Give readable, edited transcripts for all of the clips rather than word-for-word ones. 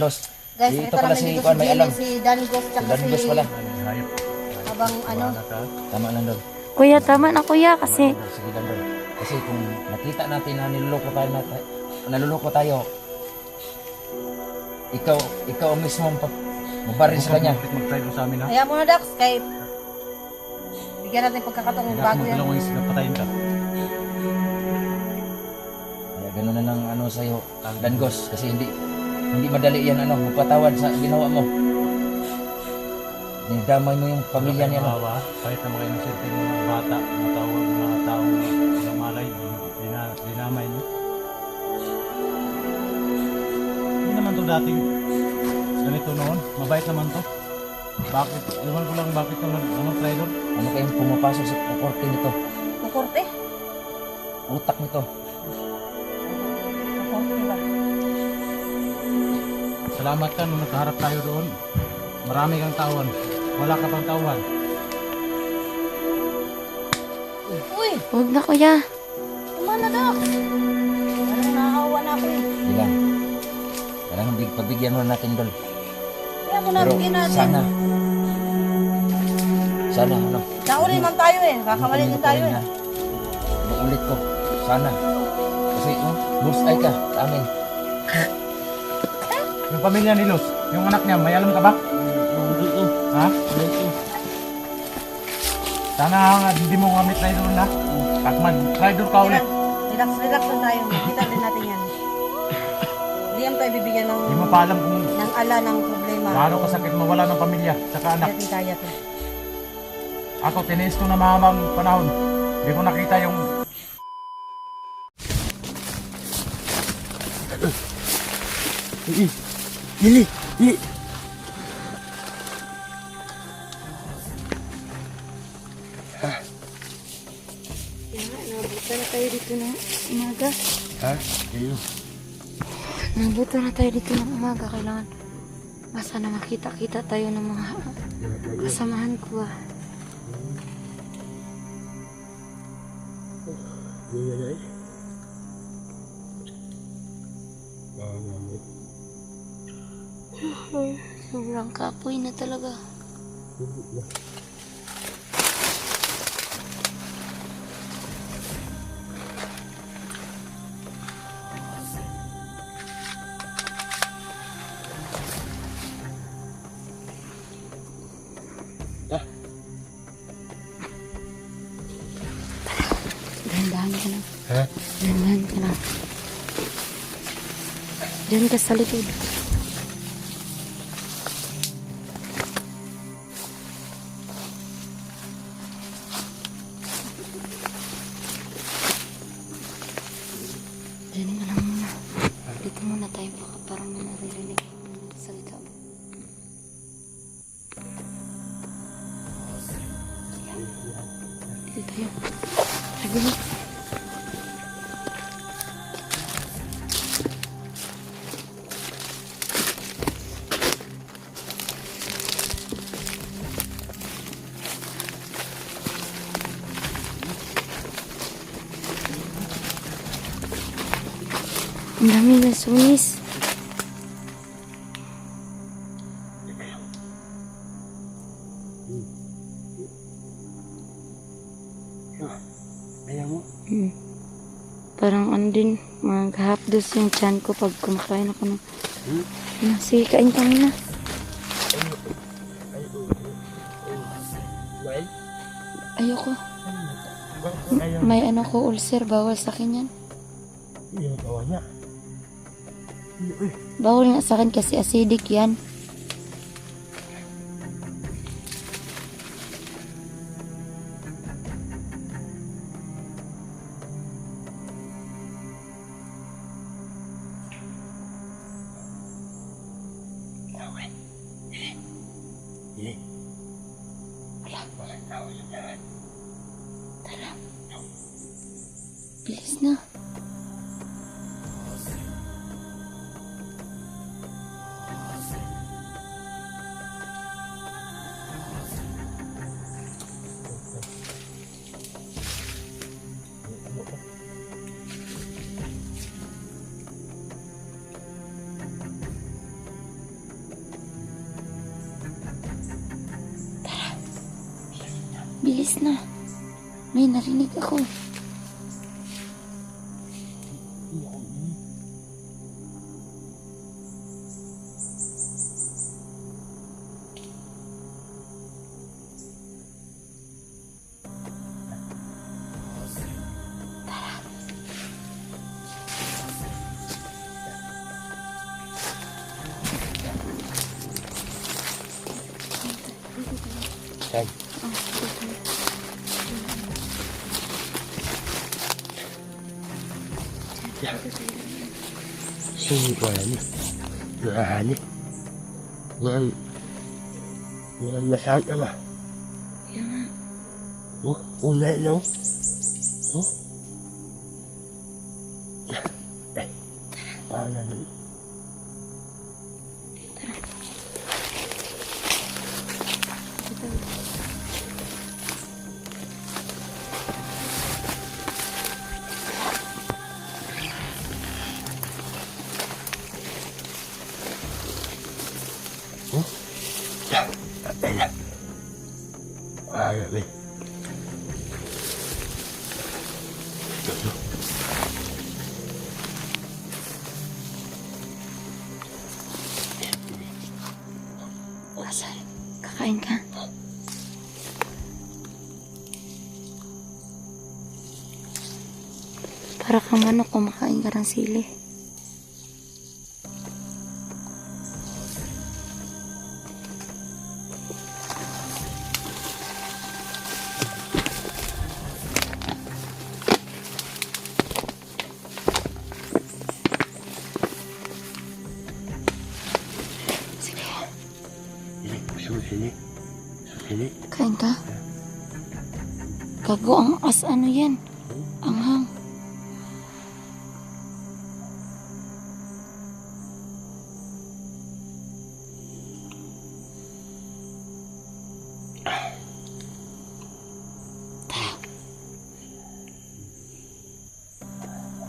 Carlos. Guys, Ito ito pala naman si dito Juan, may alam. si Danigos tsaka Danigos si pala. abang ano. Tama lang Dol. Kuya, tama na kuya kasi Sige lang Dol. Kasi kung nakita natin na naluloko tayo, ikaw mismo mabaril sa kanya. Mag-try mo sa amin ha. Kaya muna Dax, kay bigyan natin pagkakataon bago yan. Dalawang isip na patayin ka. Kaya gano'n na lang ano sa'yo, Danigos. Kasi hindi madali yan magpatawad sa ginawa mo. Nagdamay mo yung pamilya niya. Kawawa, kahit na mga inosente yung mga bata, mga taong walang malay, dinamay niyo. Hindi naman to dating ganito noon, mabait naman to. Bakit? Iwan ko lang bakit anong traitor? Ano kayong pumapasok sa korte nito? Kukurte? Utak nito. Kukurte ba? Salamat ka nung nakaharap tayo doon. Marami kang tawan. Wala ka pang tawan. Uy! huwag na kuya. Kumana Dax! Parang naawa na ako eh. Hindi lang. Kailangan pagbigyan mo natin Dol. Kaya mo na Pero bigyan natin. sana Nauli man tayo eh. Kakamali din tayo eh. Ulit ko. Sana. Kasi bullseye ka sa amin. Yung pamilya ni Luz, yung anak niya, may alam ka ba? Ha? Sana hindi mo gamit na ito na. At mag-traitor ka ulit. Relax lang tayo. Kita din natin yan. Hindi yan tayo bibigyan Hindi mo pa alam kung ng ala ng problema. gaano kasakit mawala ng pamilya saka Hindi anak. natin kaya to. Ako, tiniis ko na mahabang panahon. Hindi ko nakita yung... Hili! Nabuta na tayo dito ng umaga. Ha? Iyo. Nabuta na tayo dito ng umaga. Kailangan basta na makita-kita tayo ng mga kasamahan ko ah. Sobrang kapoy na talaga. Dahan-dahan ka lang. Ha? Dahan-dahan ka lang. Diyan ka sa likod. Diyan ka lang muna. Dito muna tayo baka parang may naririnig ng salita mo. Dito tayo. Sabi mo. Ang dami na sunis. Ayaw mo? Parang ano din, maghahapdos yung tiyan ko pag kumakain ako ng... Sige, kain ka muna. Ayoko. May ano ko, ulcer, bawal sa akin yan. Bawal nga sa akin kasi acidic yan. Bilis na. Bilis na. May narinig ako. Yan. Yan. Sino ko alam eh. Nakahani. Ngayon nasaan ka ba? Kaya nga. Oh, una no? Oh? Eh, paano na? Ayun. Ayun. Asan? Kakain ka? Para kang manok kumakain ka ng sili. Susili. Susili. Kain ka? Gago ang ano yan? Anghang.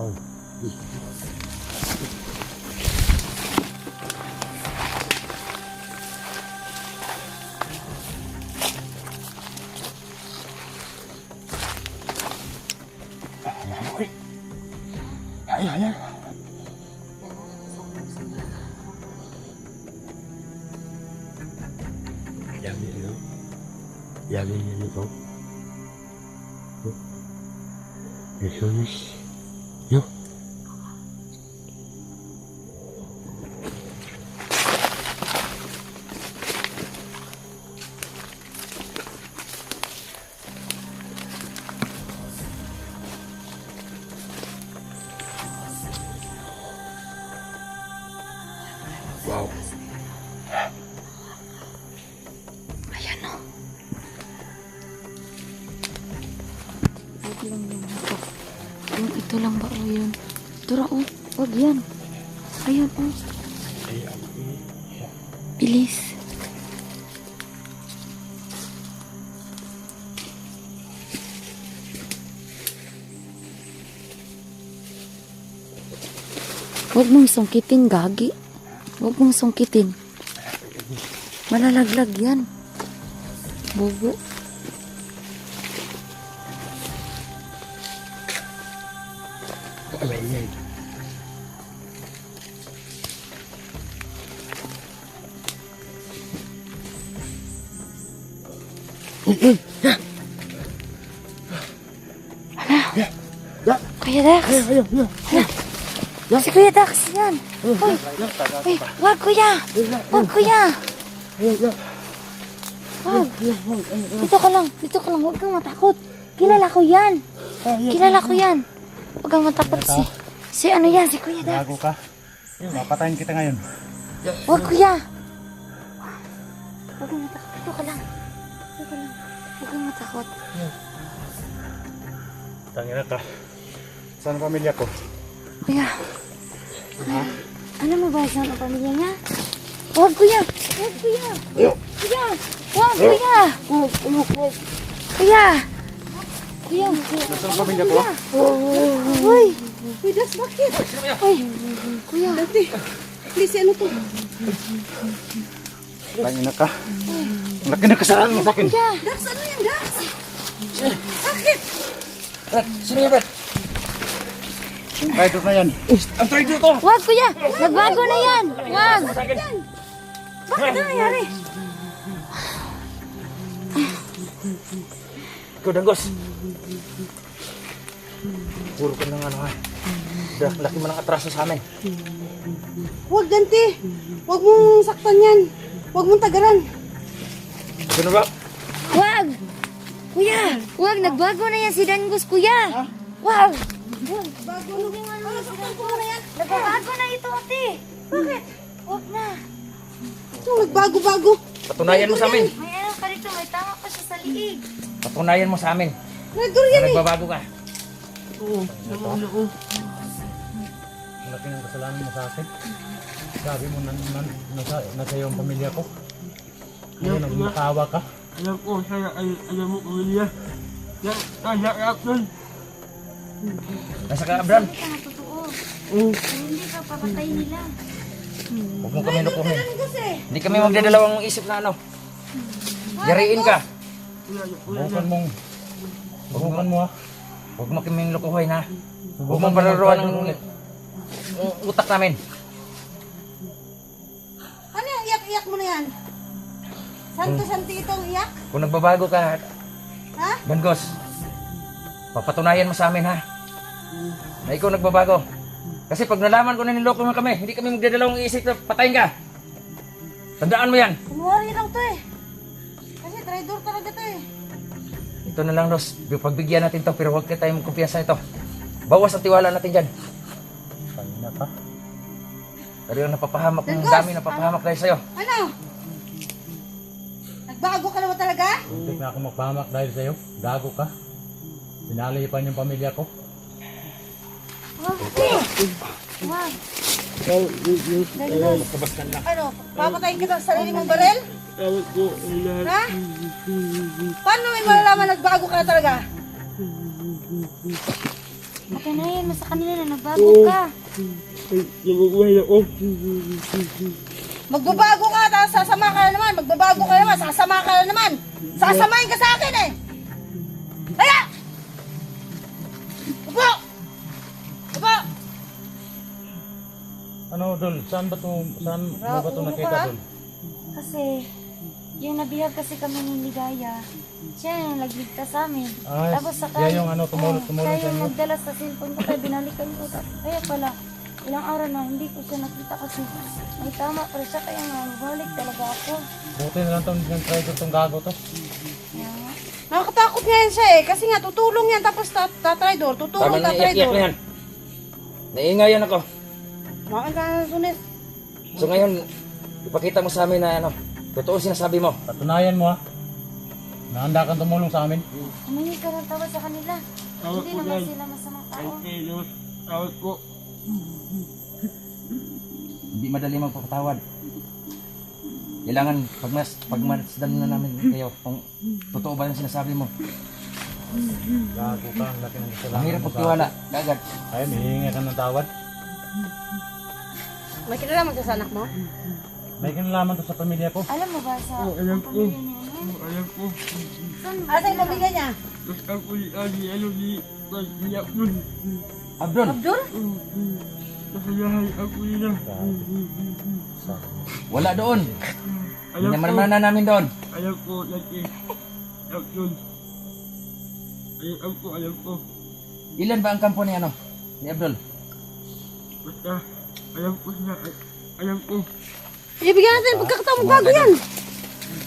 Oh. Ayan. Yamin nyo. Yamin nyo nito. Lesiones. No? Wow. Ayan o. Wag lang yun ako. Yung ito lang ba o yun? Tura o. Wag yan. Ayan o. Bilis. Huwag mong sungkitin, gagi. Huwag mong sungkitin. Malalaglag yan. Bobo. Ayan. Kuya Dax. Si Kuya Dax yan. Uy. Uy. Wag kuya. Wag kuya. Wag. Dito ka lang. Dito ka lang. Huwag kang matakot. Kilala ko yan. Kilala ko yan. Huwag kang matakot si ano yan. Si Kuya Dax. Gago ka. Mapatayin kita ngayon. Huwag kuya. Huwag kang matakot. Dito ka lang. Dito ka lang. Huwag kang matakot. Tangina ka. Saan ang pamilya ko? Kuya. Ano mo ba saan ang pamilya niya? Huwag kuya. Huwag kuya. Kuya. Huwag kuya. Kuya. Kuya. Saan ang pamilya ko? Uy. Uy, Das, bakit? Uy. Kuya. Dati, please, ano to? Tangina ka. Ang laki na kasalanan mo sa akin. Kuya. Das, ano yan, Das? Brad, sino yan, Brad? Traitor na yan. Ang traitor to! Wag, kuya! Nagbago na yan! Wag! Bakit ano nangyari? Ikaw, Danggos. Puro ka ng ano ha. Laki mo ng atraso sa amin. Huwag ganti. Huwag mong saktan yan. Huwag mong tagaran. Ano ba? Wag! Kuya! Wag! Nagbago na yan si Danggos, kuya! Wag! Bago ano? Saktan ko muna yan. Nagbago na ito, ate! Bakit? Wag na! Ito, nagbago-bago. Patunayan mo sa amin. May ano pa rito, may tama pa siya sa liig. Patunayan mo sa amin. Traitor Na yan eh. nagbabago ka. Malaki ng kasalanan mo sa akin. Sabi mo nasa iyo ang pamilya ko. Ngayon, nagmatawa ka. Alam ko, sana alam mo pamilya. Kaya nun. Nasa ka, Abraham. Hindi ka na totoo. Kung hindi ka, papatay nila. Huwag mo kami lukuhin. Danggos eh. Hindi kami magdadalawang isip na ano. Yariin ka. Bukan mo ha. Huwag mo kaming lukuhin ha. Huwag mong pararuan ng utak namin. Ano yung iyak-iyak mo na yan? Santo-santi itong iyak? Kung nagbabago ka, Ha? Danggos, papatunayan mo sa amin ha. Na ikaw nagbabago. Kasi pag nalaman ko na niloko mo kami, hindi kami magdadalawang isip na patayin ka. Tandaan mo yan. Kunwari lang to eh. Kasi traitor talaga to eh. Ito na lang, Ros. Pagbigyan natin to, pero huwag ka tayong kumpiyansa ito. Bawas ang tiwala natin dyan. Kanina ka. Pero yung napapahamak, ang Danggos! dami napapahamak dahil sa'yo. Ano? Nagbago ka naman talaga? Hindi na ako magpahamak dahil sa'yo. Gago ka. Pinalipan yung pamilya ko. Wag, ate! Wag! Ano? Papatayin kita sa sarili mong barel? Tawag ko ang lahat. Ha? Paano may malalaman nagbago ka na talaga? Patunayan mo sa kanila na nagbago ka. Nabubuhay ako. Magbabago ka, tapos sasama ka na naman. Magbabago ka naman, sasama ka na naman. Sasamahin ka sa akin eh. Kaya! Upo! Upo! Ano, Dol? Saan mo ba ito nakita, Dol? Kasi, yung nabihag kasi kami ni Ligaya, siya yung nagligtas sa amin. Ah, Tapos saka, siya yung ano, tumulong siya sa yung inyo? nagdala sa cellphone ko, kaya binalikan ko. Kaya pala, ilang araw na hindi ko siya nakita kasi may tama pa rin siya, kaya nga balik talaga ako. Buti na lang itong traitor itong gago to. Kaya nga, Nakakatakot nga yan siya eh. Kasi nga tutulong yan tapos tatraidor. Tama Tutulong na iyak-iyak tatraidor. na yan. Naiingayan ako. Makan ka na sunis. So ngayon, ipakita mo sa amin na ano, totoo sinasabi mo. Patunayan mo ha. Nahanda kang tumulong sa amin. humingi ka ng tawad sa kanila. Tawag Hindi ko naman yan. sila masamang tao. Ay, Lord. Tawag ko. Hindi madali magpapatawad. Kailangan pagmasdan na namin kayo kung totoo ba yung sinasabi mo. Gago ka, ang laki ng Ang kasalanan hirap mo sa magtiwala, kagad. akin. Ay, hihingi ka ng tawad. May kinalaman ka sa anak mo? May kinalaman to sa pamilya ko. Alam mo ba sa alam ko. pamilya niya ano? Alam ko. Saan Asa yung pamilya niya? Tapos ako niyak nun. Abdul, Abdul? Nasayahay ako nila. wala doon. Alam ko. Minamarmana namin doon. Alam ko, lagi. Alam yun. Alam ko. Ilan ba ang kampo ni ano? Ni Abdul? Basta, alam ko na. Alam ko. Ibigyan natin pagkakataon magbago yan.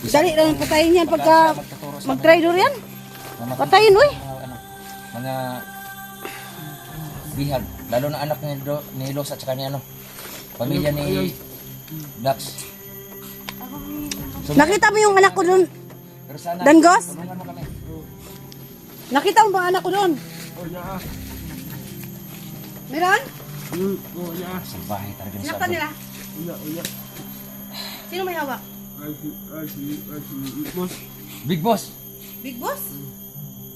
Dali lang yung patayin yan pagka Magtuturo sa mag-traidor yan. mga Patayin, uy. mga bihag. Lalo na anak ni Los at saka ni ano, pamilya ni Dax. Ako humingi ng So, Nakita mo yung anak ko doon? pero sana, Danggos? tulungan mo kami. Nakita mo ba ang anak ko doon? Wala. Meron? Wala. Salbahe talaga ni Sinaktan Abdul. nila? Wala. Sino may hawak? Boss. Big Boss. Big Boss?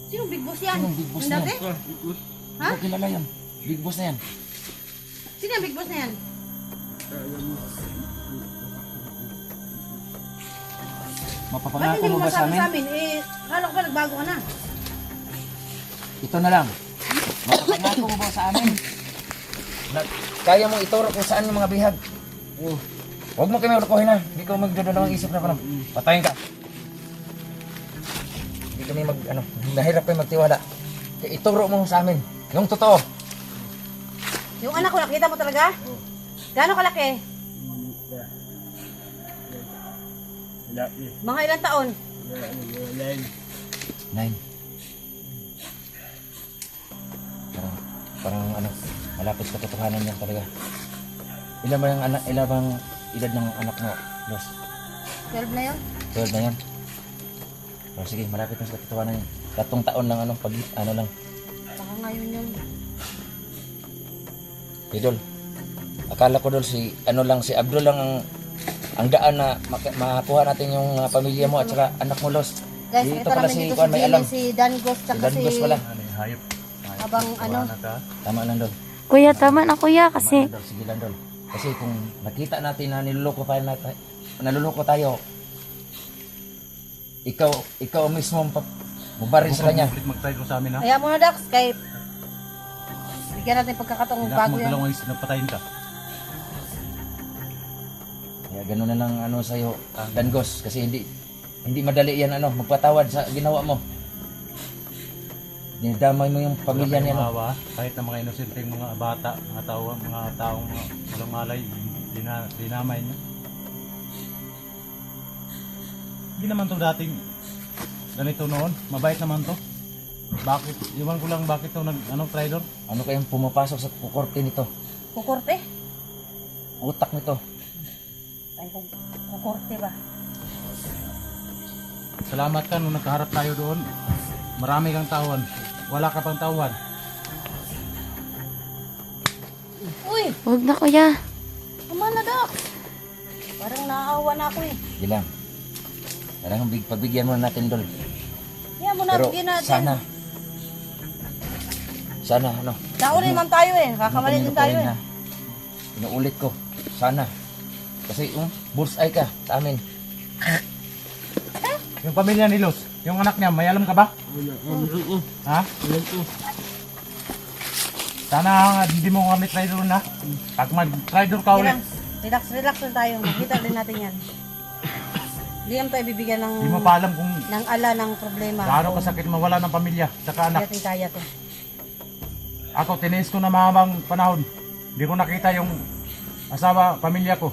Sino Big Boss yan? Sinong Big Boss Yung na dati? Boss. Ha? Hindi ko kilala yan. Big Boss na yan. Sino yung Big Boss na yan? Mapapangako Ba't hindi mo mo ba sa masabi amin? sa amin? Eh, akala ko pa nagbago ka na. ito na lang. Makapangako mo ba sa amin? Na, kaya mo ituro kung saan yung mga bihag. Huwag mo kami ulukuhin ha. Hindi ko magdadalawang isip na parang patayin ka. Hindi kami nahirap kayo magtiwala. Kaya ituro mo sa amin. Yung totoo. Yung anak ko, nakita mo talaga? Gaano kalaki? Laki. Mga ilang taon? Lain. 9. Parang malapit sa katotohanan yan talaga. Ilan bang edad ng anak mo, Los? 12 na yun? 12 na yan. Pero sige, malapit na sa katotohanan yan. 3 taon lang lang. Baka ngayon yun. Idol. Akala ko Dol si Abdul lang ang daan na makakuha natin yung pamilya mo at saka anak mo, Los. Guys, Dito ito pala namin si dito Juan, may alam. si Dangos, Si tsaka Dan Gos pala. Ano yung hayop? Habang ano? Tama lang Dol. Kuya, tama na kuya kasi Tama lang, Dol. Sige lang Dol. Kasi kung nakita natin na naluloko tayo, ikaw mismo mubarin sa kanya. Mag-try ko sa amin ha. Kaya mo na, Dax, kay bigyan natin pagkakataong Hindi bago ako yan. magdalawang isip na patayin ka. Kaya gano'n na lang sa'yo, Dangos. Kasi hindi madali yan magpatawad sa ginawa mo. Dinadamay mo yung pamilya niya. Kawawa, kahit na mga inosenteng mga bata, mga taong walang malay, dinamay niyo. Hindi naman to dating ganito noon, mabait naman to. Bakit? Iwan ko lang bakit to traitor? Ano kayang pumapasok sa kukorte nito? Kukurte? Utak nito. Ay, kukurte ba? Salamat ka nung nagkaharap tayo doon. Marami kang tawan. Wala ka pang tawan. Uy, huwag na kuya. tama na, Dax. Parang naaawa na ako eh. Hindi lang. Parang pagbigyan mo na natin, Dol. Kaya mo na, Pero bigyan natin. sana, Tao rin man tayo eh. Kakamali din tayo eh. Inuulit ko. Sana. Kasi bullseye ka sa amin. Yung pamilya ni Los, yung anak niya, may alam ka ba? Ha? Sana hindi mo kami traitor na. Pag mag-traitor ka ulit, Relax lang tayo. Makita din natin yan. Hindi naman tayo bibigyan ng, hindi mo pa alam kung ng ala ng problema. gaano kasakit mawala ng pamilya saka Hindi anak. natin kaya to. Ako, tiniis ko na mahabang panahon. Hindi ko nakita yung asawa, pamilya ko.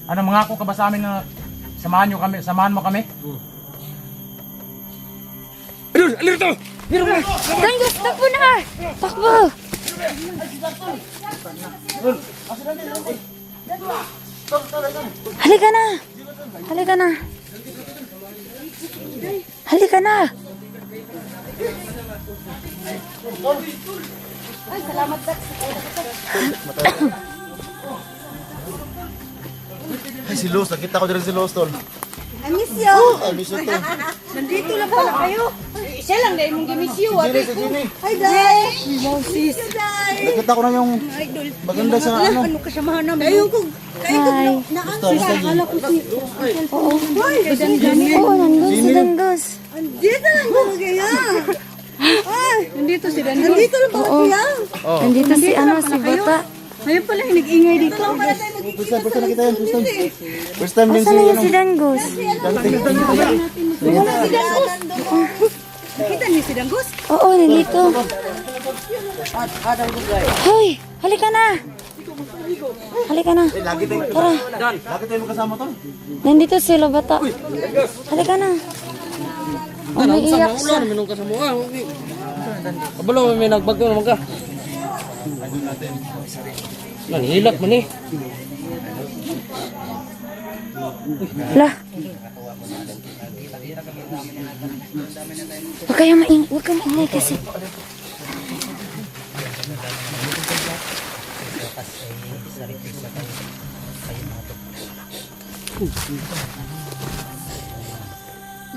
Ano, mangako ka ba sa amin na samahan mo kami? Dangos, takbo na! Takbo! Halika na! Halika na! Halika na! Ay, salamat, Dax. Ay, si Luz. Nakita ko din si Luz, tol. I miss you. I miss you, tol. Nandito lang pala kayo. Siya lang dahil mong gi-miss you. Si Jenny. Hi, Day. Moses. Nakita ko na yung maganda sa ano. Ano kasamahan namin? Ayun ko. Hi! Basta, basta. Oo, nandun si Dangos. Dito lang ba kaya? Ay, nandito si Dan. Nandito lang ba kaya? Nandito si si Bata. Ngayon pala nag-ingay dito. First time nakita yan. First time din Asan na yun si Dangos? Nakita niyo si Danggos? Oo, nandito. Hoy! Halika na! Halika na. Lagi tayo magkasama, tol. Nandito sila Bata. Halika na. Umiiyak siya. Kabalo, may nagbago naman ka. Nanghilak man eh. Lah. Huwag kang maingay kasi.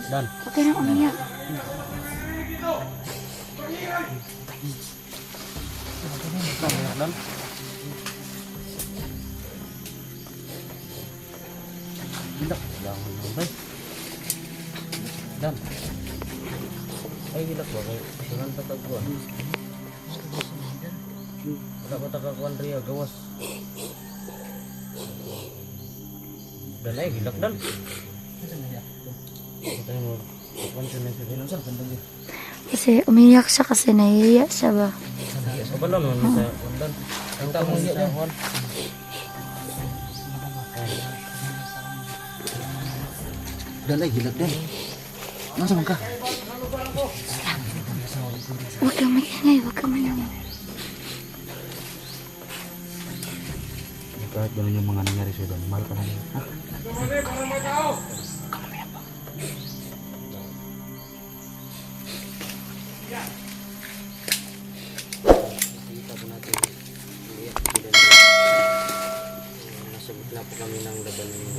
Huwag ka nang umiyak. Ay, hilak ba? Kaya dengan tatagpuan. Wala ba takakuan riya, gawas. Dan ay, hilak dan. Patay mo. Pansin na siya. Saan kandang niya? Kasi umiyak siya kasi nahihiya siya ba? Sa balon mo sa kundan. Ang tamo niya niya. Dan ay hilak din. Nasa man ka? Huwag kang maingay, huwag kang maingay. Kahit gano'n yung mga nangyari sa'yo doon, mahal ka na niya. Ha? Kita po natin. Nasa gitna po kami ng laban ng